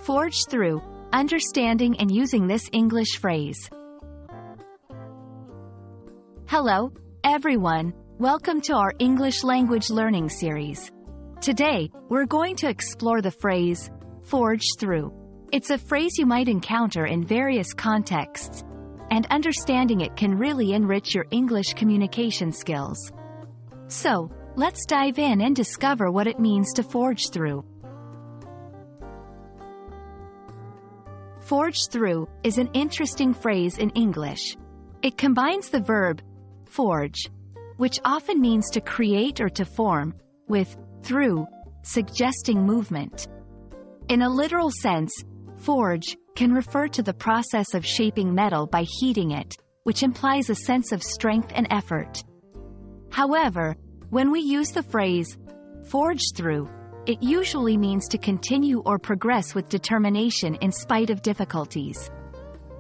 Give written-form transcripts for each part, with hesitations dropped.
Forge through, understanding and using this English phrase. Hello, everyone. Welcome to our English language learning series. Today, we're going to explore the phrase, forge through. It's a phrase you might encounter in various contexts, and understanding it can really enrich your English communication skills. So, let's dive in and discover what it means to forge through. Forge through is an interesting phrase in English. It combines the verb forge, which often means to create or to form, with through, suggesting movement. In a literal sense, forge can refer to the process of shaping metal by heating it, which implies a sense of strength and effort. However, when we use the phrase forge through, it usually means to continue or progress with determination in spite of difficulties.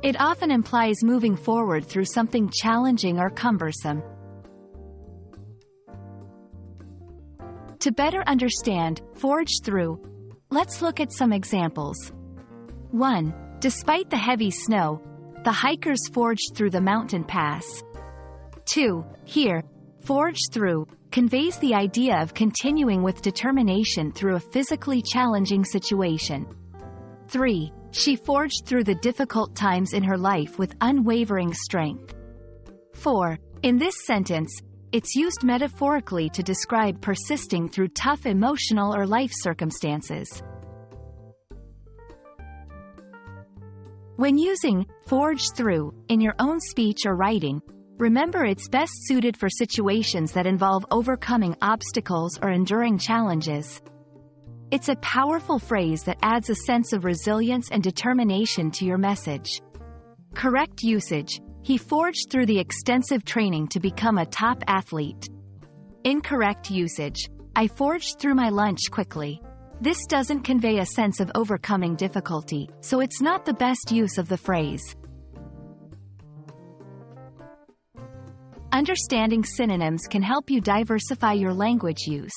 It often implies moving forward through something challenging or cumbersome. To better understand forge through, let's look at some examples. 1. Despite the heavy snow, the hikers forged through the mountain pass. 2. Here, forge through conveys the idea of continuing with determination through a physically challenging situation. 3. She forged through the difficult times in her life with unwavering strength. 4. In this sentence, it's used metaphorically to describe persisting through tough emotional or life circumstances. When using forge through in your own speech or writing, remember it's best suited for situations that involve overcoming obstacles or enduring challenges. It's a powerful phrase that adds a sense of resilience and determination to your message. Correct usage: he forged through the extensive training to become a top athlete. Incorrect usage: I forged through my lunch quickly. This doesn't convey a sense of overcoming difficulty, so it's not the best use of the phrase. Understanding synonyms can help you diversify your language use.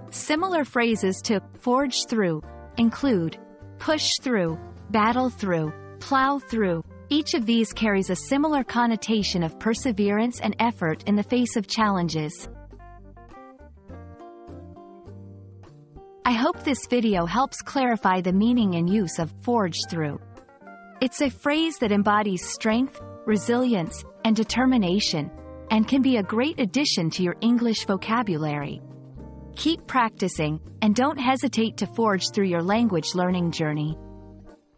Similar phrases to forge through include push through, battle through, plow through. Each of these carries a similar connotation of perseverance and effort in the face of challenges. I hope this video helps clarify the meaning and use of forge through. It's a phrase that embodies strength, resilience, and determination, and can be a great addition to your English vocabulary. Keep practicing, and don't hesitate to forge through your language learning journey.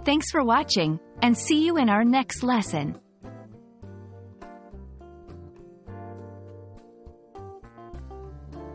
Thanks for watching, and see you in our next lesson.